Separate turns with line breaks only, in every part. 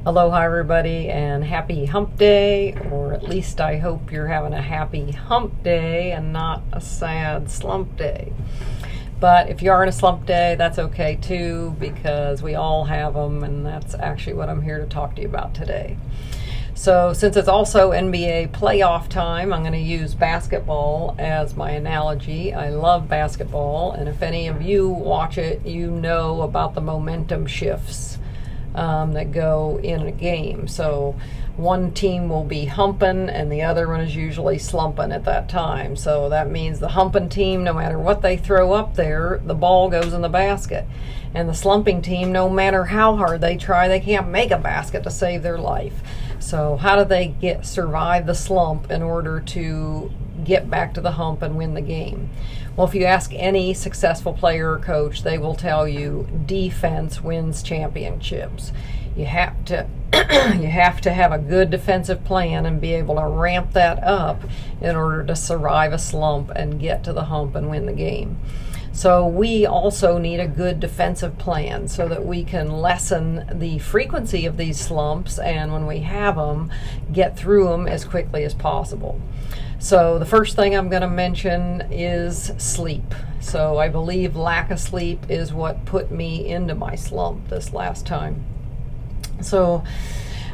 Aloha everybody, and happy hump day, or at least I hope you're having a happy hump day and not a sad slump day. But if you are in a slump day, that's okay too, because we all have them, and that's actually what I'm here to talk to you about today. So since it's also NBA playoff time, I'm going to use basketball as my analogy. I love basketball, and if any of you watch it, you know about the momentum shifts that go in a game. So one team will be humping and the other one is usually slumping at that time. So that means the humping team, no matter what they throw up there, the ball goes in the basket. And the slumping team, no matter how hard they try, they can't make a basket to save their life. So how do they survive the slump in order to get back to the hump and win the game? Well, if you ask any successful player or coach, they will tell you defense wins championships. You have to have a good defensive plan and be able to ramp that up in order to survive a slump and get to the hump and win the game. So we also need a good defensive plan so that we can lessen the frequency of these slumps, and when we have them, get through them as quickly as possible. So the first thing I'm going to mention is sleep. So I believe lack of sleep is what put me into my slump this last time. So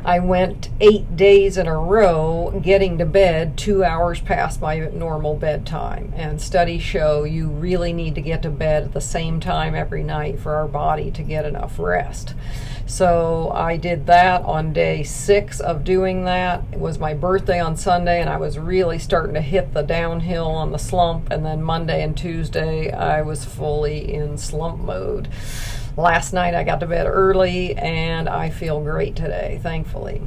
I went 8 days in a row getting to bed 2 hours past my normal bedtime. And studies show you really need to get to bed at the same time every night for our body to get enough rest. So I did that on day 6 of doing that. It was my birthday on Sunday, and I was really starting to hit the downhill on the slump. And then Monday and Tuesday, I was fully in slump mode. Last night I got to bed early, and I feel great today, thankfully.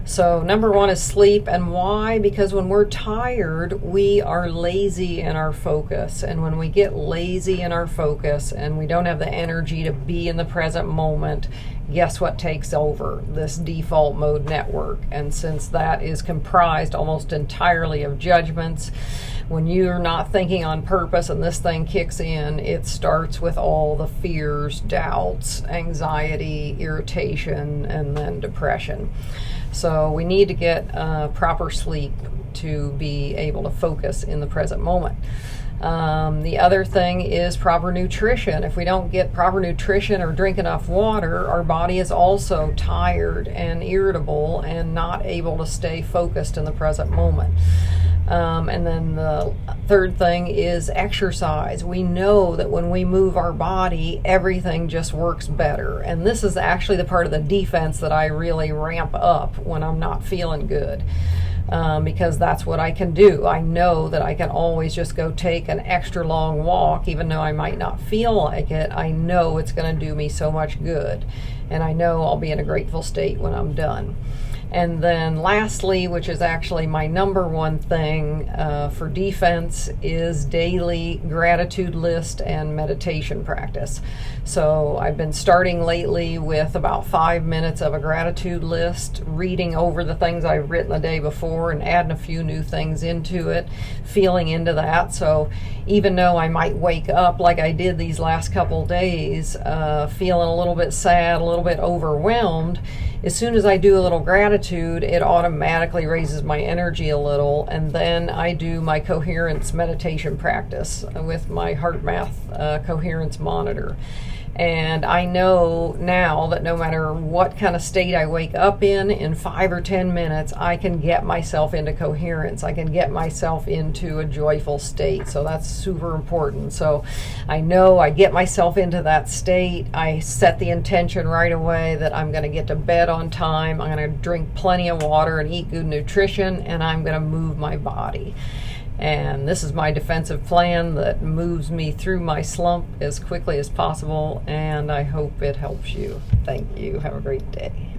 So number one is sleep. And why? Because when we're tired, we are lazy in our focus. And when we get lazy in our focus and we don't have the energy to be in the present moment, guess what takes over? This default mode network. And since that is comprised almost entirely of judgments, when you're not thinking on purpose and this thing kicks in, it starts with all the fears, doubts, anxiety, irritation, and then depression. So we need to get proper sleep to be able to focus in the present moment. The other thing is proper nutrition. If we don't get proper nutrition or drink enough water, our body is also tired and irritable and not able to stay focused in the present moment. And then the third thing is exercise. We know that when we move our body, everything just works better. And this is actually the part of the defense that I really ramp up when I'm not feeling good. Because that's what I can do. I know that I can always just go take an extra long walk, even though I might not feel like it. I know it's going to do me so much good. And I know I'll be in a grateful state when I'm done. And then lastly, which is actually my number one thing for defense, is daily gratitude list and meditation practice. So I've been starting lately with about 5 minutes of a gratitude list, reading over the things I've written the day before and adding a few new things into it, feeling into that. So even though I might wake up like I did these last couple days, feeling a little bit sad, a little bit overwhelmed, as soon as I do a little gratitude, it automatically raises my energy a little, and then I do my coherence meditation practice with my heart math coherence monitor. And I know now that no matter what kind of state I wake up in 5 or 10 minutes, I can get myself into coherence. I can get myself into a joyful state. So that's super important. So I know I get myself into that state. I set the intention right away that I'm going to get to bed on time. I'm going to drink plenty of water and eat good nutrition, and I'm going to move my body. And this is my defensive plan that moves me through my slump as quickly as possible, and I hope it helps you. Thank you. Have a great day.